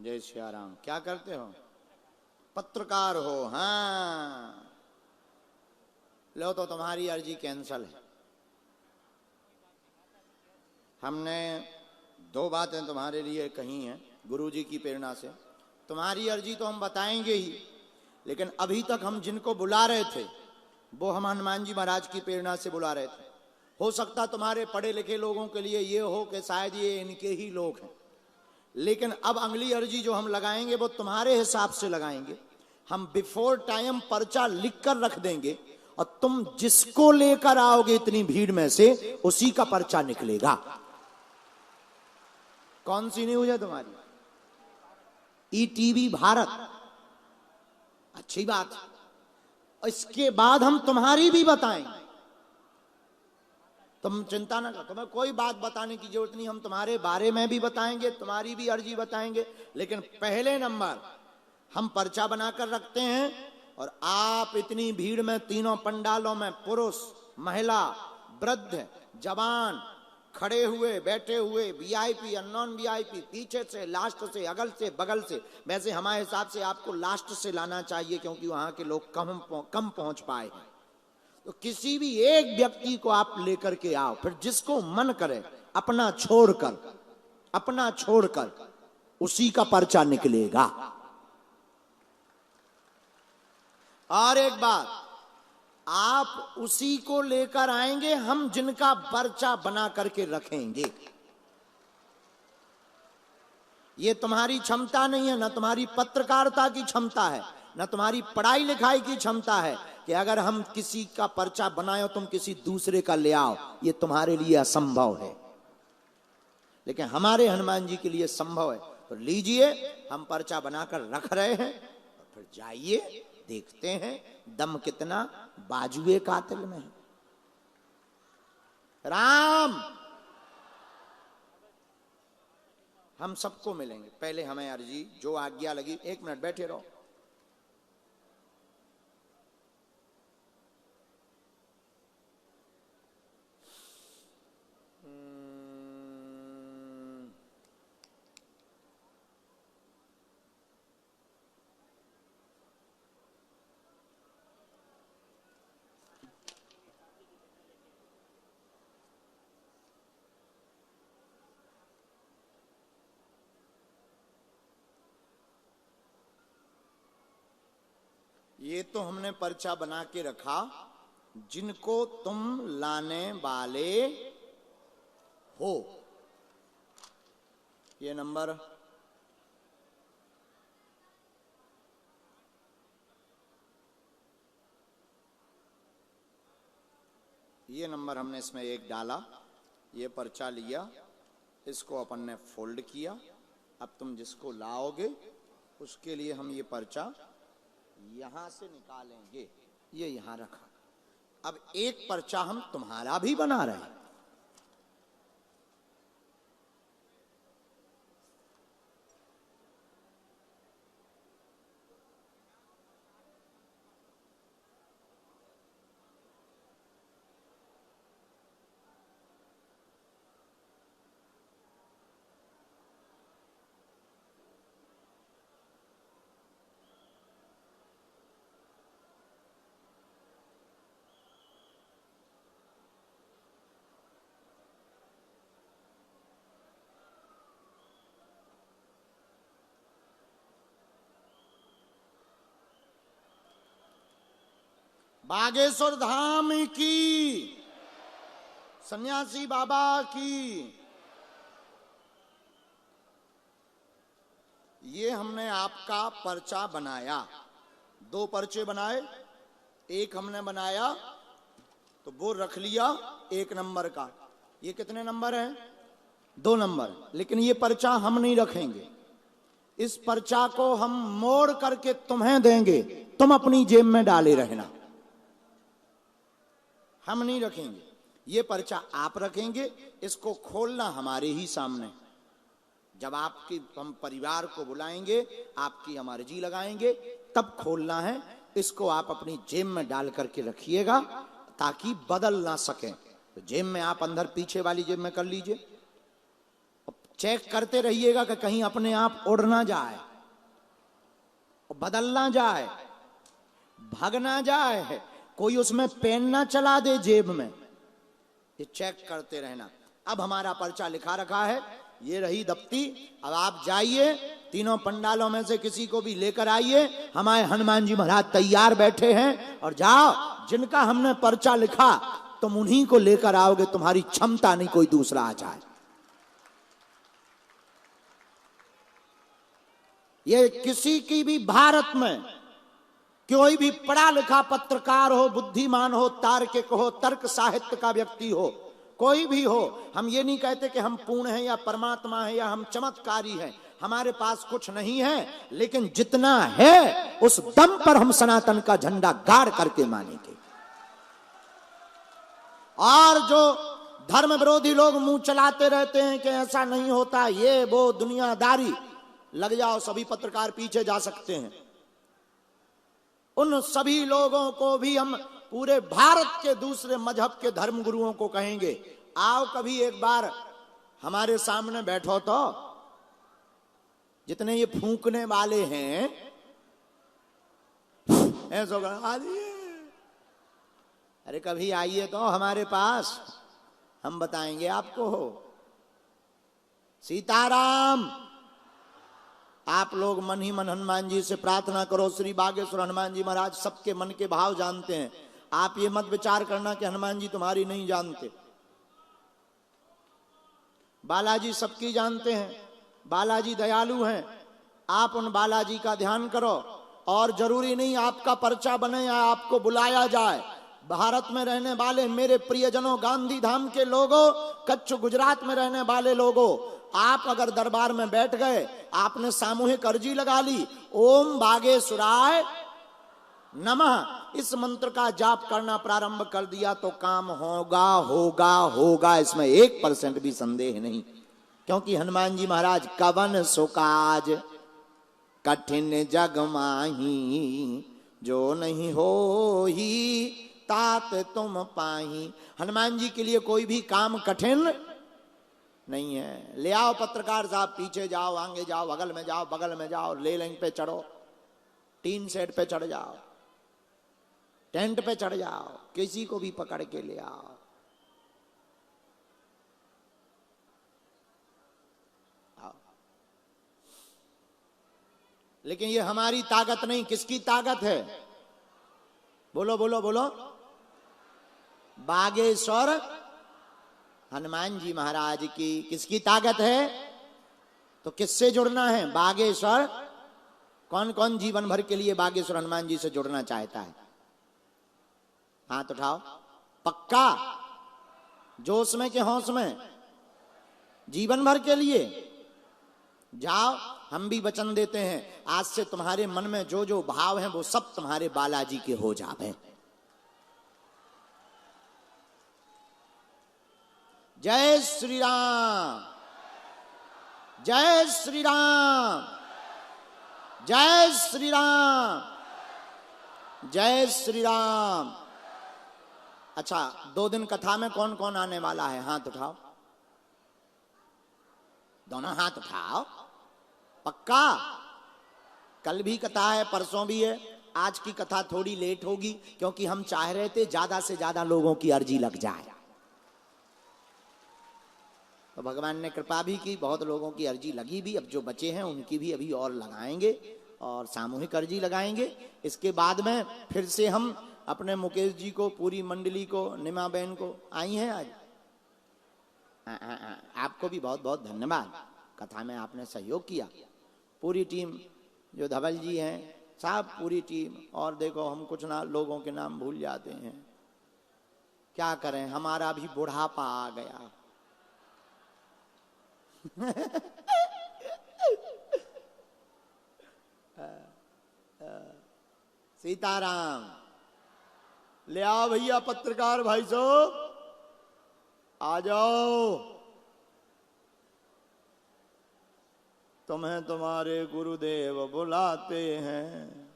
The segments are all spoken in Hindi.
जय श्री राम। क्या करते हो? पत्रकार हो? हाँ, लो तो तुम्हारी अर्जी कैंसल है। हमने दो बातें तुम्हारे लिए कही हैं गुरुजी की प्रेरणा से। तुम्हारी अर्जी तो हम बताएंगे ही, लेकिन अभी तक हम जिनको बुला रहे थे वो हम हनुमान जी महाराज की प्रेरणा से बुला रहे थे। हो सकता तुम्हारे पढ़े लिखे लोगों के लिए ये हो कि शायद ये इनके ही लोग हैं, लेकिन अब अगली अर्जी जो हम लगाएंगे वो तुम्हारे हिसाब से लगाएंगे। हम बिफोर टाइम पर्चा लिख कर रख देंगे और तुम जिसको लेकर आओगे इतनी भीड़ में से उसी का पर्चा निकलेगा। कौन सी न्यूज है तुम्हारी? ईटीवी भारत। अच्छी बात। इसके बाद हम तुम्हारी भी बताएंगे, तुम चिंता ना करो, तुम्हें कोई बात बताने की जरूरत नहीं। हम तुम्हारे बारे में भी बताएंगे, तुम्हारी भी अर्जी बताएंगे, लेकिन पहले नंबर हम पर्चा बनाकर रखते हैं। और आप इतनी भीड़ में तीनों पंडालों में पुरुष, महिला, वृद्ध, जवान, खड़े हुए, बैठे हुए, वीआईपी, नॉन वीआईपी, पीछे से, लास्ट से, अगल से, बगल से। वैसे हमारे हिसाब से आपको लास्ट से लाना चाहिए क्योंकि वहां के लोग कम पहुंच पाए हैं। तो किसी भी एक व्यक्ति को आप लेकर के आओ, फिर जिसको मन करे अपना छोड़कर उसी का पर्चा निकलेगा। और एक बात, आप उसी को लेकर आएंगे हम जिनका पर्चा बना करके रखेंगे। ये तुम्हारी क्षमता नहीं है, ना तुम्हारी पत्रकारिता की क्षमता है, ना तुम्हारी पढ़ाई लिखाई की क्षमता है कि अगर हम किसी का पर्चा बनाए तुम किसी दूसरे का ले आओ। ये तुम्हारे लिए असंभव है, लेकिन हमारे हनुमान जी के लिए संभव है। तो लीजिए, हम पर्चा बनाकर रख रहे हैं, और फिर जाइए, देखते हैं दम कितना बाजुए कातिल में है। राम, हम सबको मिलेंगे। पहले हमें अर्जी जो आज्ञा लगी। 1 मिनट बैठे रहो। ये तो हमने पर्चा बना के रखा, जिनको तुम लाने वाले हो। ये नंबर हमने इसमें एक डाला, ये पर्चा लिया, इसको अपन ने फोल्ड किया। अब तुम जिसको लाओगे उसके लिए हम ये पर्चा यहां से निकालेंगे, ये यहां रखा। अब एक पर्चा हम तुम्हारा भी बना रहे हैं। बागेश्वर धाम की, सन्यासी बाबा की। ये हमने आपका पर्चा बनाया, 2 पर्चे बनाए। एक हमने बनाया तो वो रख लिया 1 नंबर का। ये कितने नंबर हैं? 2 नंबर। लेकिन ये पर्चा हम नहीं रखेंगे, इस पर्चा को हम मोड़ करके तुम्हें देंगे, तुम अपनी जेब में डाले रहना। हम नहीं रखेंगे, ये पर्चा आप रखेंगे। इसको खोलना हमारे ही सामने। जब आपकी हम परिवार को बुलाएंगे, आपकी हम अर्जी लगाएंगे, तब खोलना है। इसको आप अपनी जेब में डाल करके रखिएगा ताकि बदल ना सके। तो जेब में आप अंदर पीछे वाली जेब में कर लीजिए। चेक करते रहिएगा कि कहीं अपने आप उड़ ना जाए, बदल ना जाए, भाग ना जाए, कोई उसमें पेन ना चला दे जेब में। ये चेक करते रहना। अब हमारा पर्चा लिखा रखा है, ये रही दफ्ती। अब आप जाइए, तीनों पंडालों में से किसी को भी लेकर आइए, हमारे हनुमान जी महाराज तैयार बैठे हैं। और जाओ, जिनका हमने पर्चा लिखा तुम उन्हीं को लेकर आओगे, तुम्हारी क्षमता नहीं कोई दूसरा आ जाए। ये किसी की भी भारत में कोई भी पढ़ा लिखा पत्रकार हो, बुद्धिमान हो, तार्किक हो, तर्क साहित्य का व्यक्ति हो, कोई भी हो, हम ये नहीं कहते कि हम पूर्ण हैं या परमात्मा है या हम चमत्कारी हैं। हमारे पास कुछ नहीं है, लेकिन जितना है उस दम पर हम सनातन का झंडा गाड़ करके मानेंगे। और जो धर्म विरोधी लोग मुंह चलाते रहते हैं कि ऐसा नहीं होता, ये वो दुनियादारी, लग जाओ, सभी पत्रकार पीछे जा सकते हैं। उन सभी लोगों को भी हम पूरे भारत के दूसरे मजहब के धर्म गुरुओं को कहेंगे, आओ कभी एक बार हमारे सामने बैठो तो। जितने ये फूंकने वाले हैं अरे कभी आइए तो हमारे पास, हम बताएंगे आपको। सीताराम। आप लोग मन ही मन हनुमान जी से प्रार्थना करो। श्री बागेश्वर हनुमान जी महाराज सबके मन के भाव जानते हैं। आप ये मत विचार करना कि हनुमान जी तुम्हारी नहीं जानते। बालाजी सबकी जानते हैं, बालाजी दयालु हैं। आप उन बालाजी का ध्यान करो। और जरूरी नहीं आपका पर्चा बने या आपको बुलाया जाए। भारत में रहने वाले मेरे प्रियजनों, गांधी धाम के लोगों, कच्छ गुजरात में रहने वाले लोगों, आप अगर दरबार में बैठ गए, आपने सामूहिक अर्जी लगा ली, ओम बागेश्वराय नमः, इस मंत्र का जाप करना प्रारंभ कर दिया तो काम होगा होगा होगा, इसमें 1% भी संदेह नहीं। क्योंकि हनुमान जी महाराज कवन सुकाज कठिन जग माही, जो नहीं हो ही तात तुम पाही। हनुमान जी के लिए कोई भी काम कठिन नहीं है। ले आओ पत्रकार साहब, पीछे जाओ, आगे जाओ, बगल में जाओ, बगल में जाओ, ले लाइन पे चढ़ो, टीन सेट पे चढ़ जाओ, टेंट पे चढ़ जाओ, किसी को भी पकड़ के ले आओ। लेकिन ये हमारी ताकत नहीं, किसकी ताकत है? बोलो बोलो बोलो। बागेश्वर हनुमान जी महाराज की। किसकी ताकत है? तो किससे जुड़ना है? बागेश्वर। कौन कौन जीवन भर के लिए बागेश्वर हनुमान जी से जुड़ना चाहता है? हाथ उठाओ। पक्का? जोश में कि होश में? जीवन भर के लिए जाओ। हम भी वचन देते हैं, आज से तुम्हारे मन में जो जो भाव हैं वो सब तुम्हारे बालाजी के हो जावे। जय श्री राम, जय श्री राम, जय श्री राम, जय श्री राम। अच्छा, 2 दिन कथा में कौन कौन आने वाला है? हाथ उठाओ, दोनों हाथ उठाओ। पक्का? कल भी कथा है, परसों भी है। आज की कथा थोड़ी लेट होगी क्योंकि हम चाह रहे थे ज्यादा से ज्यादा लोगों की अर्जी लग जाए। तो भगवान ने कृपा भी की, बहुत लोगों की अर्जी लगी भी। अब जो बचे हैं उनकी भी अभी और लगाएंगे और सामूहिक अर्जी लगाएंगे। इसके बाद में फिर से हम अपने मुकेश जी को, पूरी मंडली को, निमा बहन को, आई हैं आज, आपको भी बहुत बहुत धन्यवाद। कथा में आपने सहयोग किया। पूरी टीम, जो धवल जी हैं, सब पूरी टीम। और देखो, हम कुछ ना लोगों के नाम भूल जाते हैं, क्या करें, हमारा भी बुढ़ापा आ गया। सीताराम। ले आओ भैया पत्रकार भाई साहब, आ जाओ। तुम्हें तुम्हारे गुरुदेव बुलाते हैं,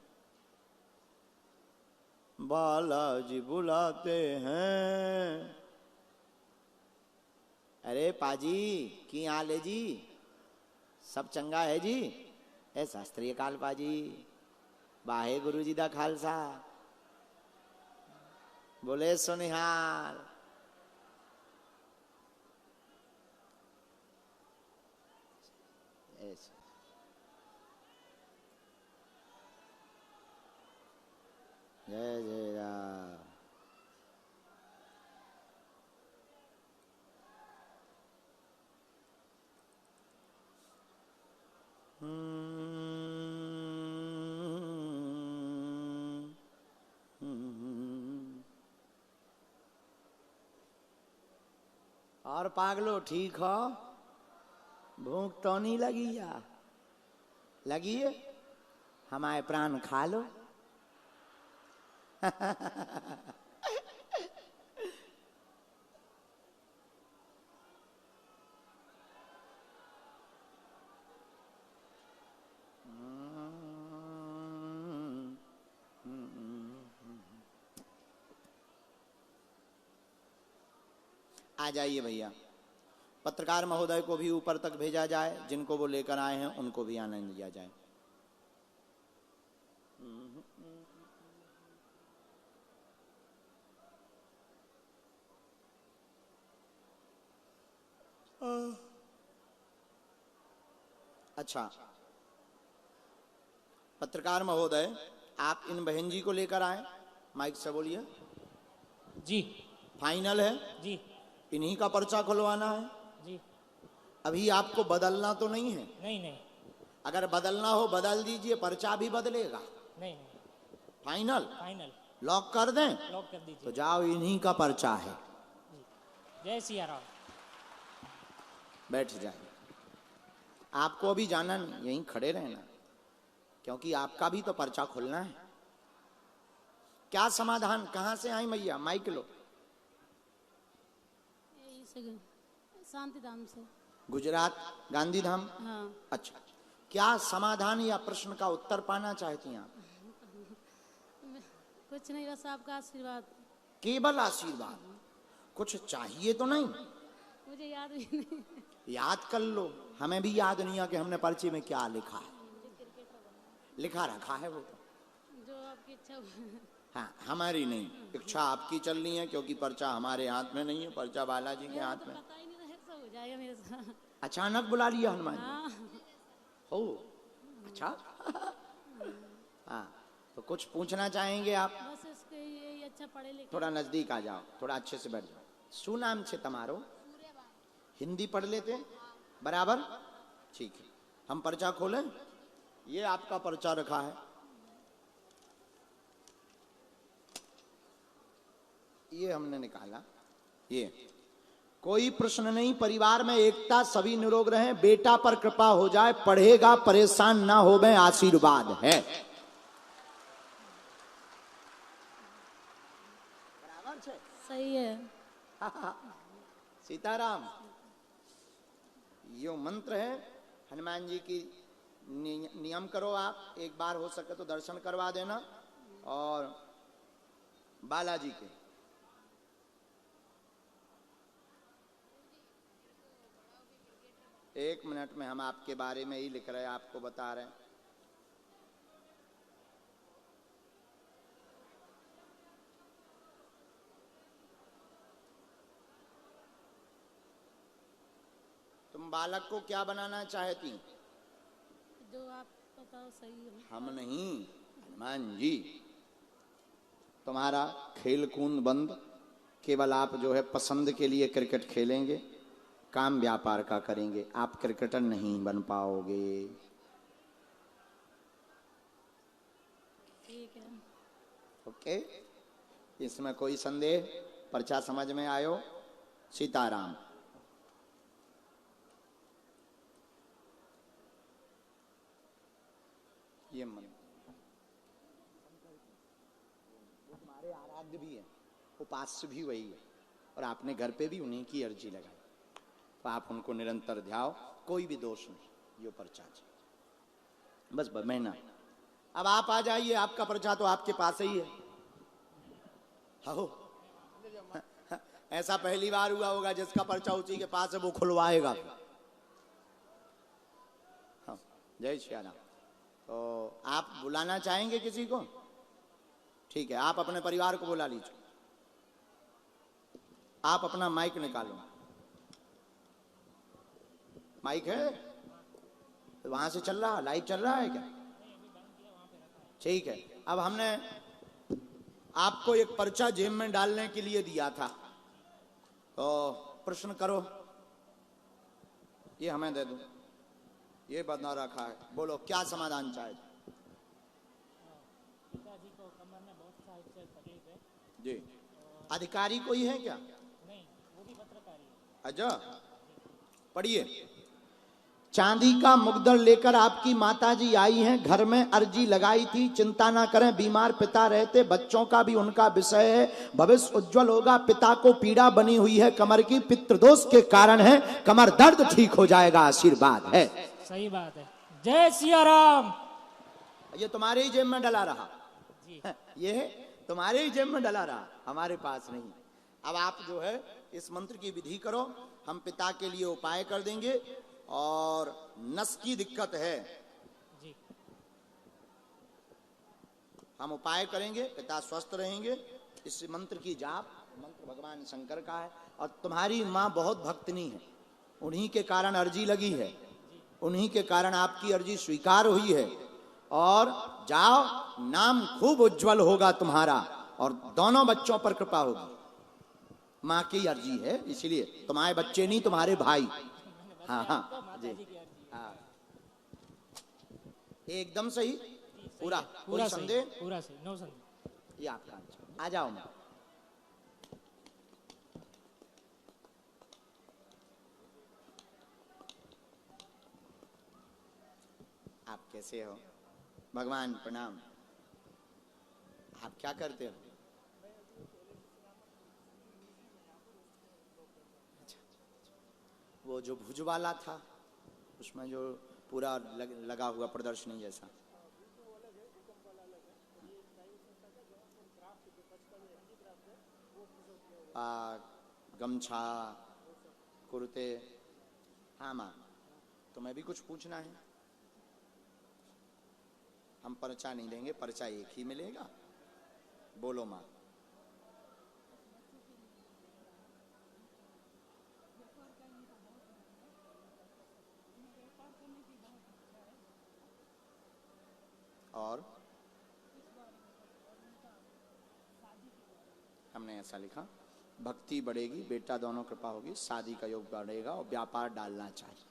बालाजी बुलाते हैं। अरे पाजी की हाल है जी? सब चंगा है जी। ए शास्त्रीय कालपा जी, वाहे गुरु जी दा खालसा, बोले सुनिहाल। जय जय राम। और पागलो ठीक हो? भूख तो नहीं लगी या? लगी है? हमारे प्राण खा लो। आ जाइए भैया, पत्रकार महोदय को भी ऊपर तक भेजा जाए, जिनको वो लेकर आए हैं उनको भी आनंद दिया जाए। अच्छा, पत्रकार महोदय आप इन बहन जी को लेकर आए, माइक से बोलिए। जी फाइनल है जी इन्हीं का पर्चा खुलवाना है जी। अभी आपको बदलना तो नहीं है? नहीं नहीं अगर बदलना हो बदल दीजिए, पर्चा भी बदलेगा। नहीं नहीं फाइनल फाइनल लॉक कर दें? लॉक कर तो दीजिए। जाओ, इन्हीं का पर्चा है। जी। जय सिया राम। बैठ जाए। आपको अभी जाना नहीं, यहीं खड़े रहना, क्योंकि आपका भी तो पर्चा खुलना है। क्या समाधान, कहां से आई मैया? माइक लो। शांति धाम से। गुजरात गांधीधाम। हाँ। अच्छा, क्या समाधान या प्रश्न का उत्तर पाना चाहती हैं आप? कुछ नहीं, बस आपका आशीर्वाद। केवल आशीर्वाद, कुछ चाहिए तो नहीं? मुझे याद भी नहीं। याद कर लो, हमें भी याद नहीं है कि हमने पर्चे में क्या लिखा है। लिखा रखा है वो तो। जो आपकी इच्छा हो। हाँ, हमारी नहीं, इच्छा आपकी चल रही है, क्योंकि पर्चा हमारे हाथ में नहीं है, पर्चा बालाजी के हाथ में। पता ही नहीं रहे, सब हो जाएगा मेरे साथ। अचानक बुला लिया हनुमान जी? हाँ। हो, अच्छा। हाँ, तो कुछ पूछना चाहेंगे आप? बस इसके ये अच्छा पढ़े लिखे। थोड़ा नजदीक आ जाओ, थोड़ा अच्छे से बैठ जाओ। शू नाम छे तमारो? हिंदी पढ़ लेते बराबर? ठीक है, हम पर्चा खोलें। ये आपका पर्चा रखा है, ये हमने निकाला। ये कोई प्रश्न नहीं, परिवार में एकता, सभी निरोग रहें, बेटा पर कृपा हो जाए, पढ़ेगा परेशान ना हो गए, आशीर्वाद है। बराबर छे? सही है। सीताराम। यो मंत्र है हनुमान जी की। नियम करो आप, एक बार हो सके तो दर्शन करवा देना। और बालाजी के एक मिनट में हम आपके बारे में ही लिख रहे हैं, आपको बता रहे हैं। तुम बालक को क्या बनाना चाहती? जो आप बताओ सही हो। हम नहीं, हनुमान जी। तुम्हारा खेल कूद बंद, केवल आप जो है पसंद के लिए क्रिकेट खेलेंगे, काम व्यापार का करेंगे, आप क्रिकेटर नहीं बन पाओगे। ठीक है। ओके, इसमें कोई संदेह? पर्चा समझ में आयो? सीताराम। ये मन वो तुम्हारे आराध्य भी है, उपास्य भी वही है, और आपने घर पे भी उन्हीं की अर्जी लगाई, तो आप उनको निरंतर ध्याओ, कोई भी दोष नहीं। यो पर्चा बस महीना। अब आप आ जाइए, आपका पर्चा तो आपके पास ही है। हो, ऐसा पहली बार हुआ होगा जिसका पर्चा उसी के पास है, वो खुलवाएगा। जय श्री राम। तो आप बुलाना चाहेंगे किसी को? ठीक है, आप अपने परिवार को बुला लीजिए। आप अपना माइक निकालो। माइक है तो वहां से चल रहा, लाइव चल रहा है क्या? ठीक है, अब हमने आपको एक पर्चा जेब में डालने के लिए दिया था, तो प्रश्न करो। ये हमें दे दो, ये बना रखा है। बोलो क्या समाधान चाहे? पिताजी को कमर में बहुत साइड से तकलीफ है। जी, अधिकारी कोई है क्या? नहीं, वो भी पत्रकारी है। अच्छा, पढ़िए। चांदी का मुग्दर लेकर आपकी माताजी आई हैं, घर में अर्जी लगाई थी, चिंता ना करें, बीमार पिता रहते, बच्चों का भी उनका विषय है, भविष्य उज्जवल होगा। पिता को पीड़ा बनी हुई है कमर की, पितृदोष के कारण है, कमर दर्द ठीक हो जाएगा, आशीर्वाद है। सही बात है। जय सिया राम। ये तुम्हारे ही जेब में डला रहा जी। ये तुम्हारे ही जेब में डला रहा, हमारे पास नहीं। अब आप जो है इस मंत्र की विधि करो, हम पिता के लिए उपाय कर देंगे। और नस की दिक्कत है, जी। हम उपाय करेंगे, पिता स्वस्थ रहेंगे। इस मंत्र की जाप, मंत्र भगवान शंकर का है। और तुम्हारी माँ बहुत भक्तनी है, उन्हीं के कारण अर्जी लगी है, उन्हीं के कारण आपकी अर्जी स्वीकार हुई है। और जाओ, नाम खूब उज्जवल होगा तुम्हारा, और दोनों बच्चों पर कृपा होगी। माँ की अर्जी है, इसलिए तुम्हारे बच्चे नहीं, तुम्हारे भाई। हाँ हाँ जी, हाँ, एकदम सही, पूरा पूरा कोई संदेह? पूरा सही, नो संदेह। ये आपका आंसर। आ जाओ माँ। आप कैसे हो? भगवान प्रणाम। आप क्या करते हो? वो जो भुज वाला था, उसमें जो पूरा लगा हुआ प्रदर्शनी जैसा। गमछा, कुर्ते। हाँ माँ, तुम्हें भी कुछ पूछना है? हम पर्चा नहीं देंगे, पर्चा एक ही मिलेगा। बोलो माँ। और हमने ऐसा लिखा, भक्ति बढ़ेगी, बेटा दोनों कृपा होगी, शादी का योग बढ़ेगा और व्यापार डालना चाहिए।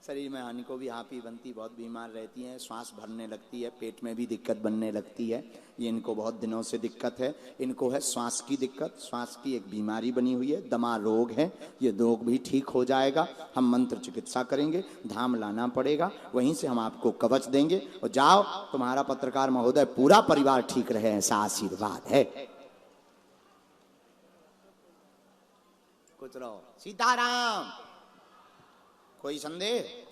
शरीर में हानि को भी हापी बनती, बहुत बीमार रहती हैं, श्वास भरने लगती है, पेट में भी दिक्कत बनने लगती है। ये इनको बहुत दिनों से दिक्कत है। इनको है श्वास की दिक्कत, श्वास की एक बीमारी बनी हुई है, दमा रोग है। ये रोग भी ठीक हो जाएगा। हम मंत्र चिकित्सा करेंगे, धाम लाना पड़ेगा, वहीं से हम आपको कवच देंगे। और जाओ, तुम्हारा पत्रकार महोदय पूरा परिवार ठीक रहे, ऐसा आशीर्वाद है। कुछ रहो। सीताराम। कोई संदेह?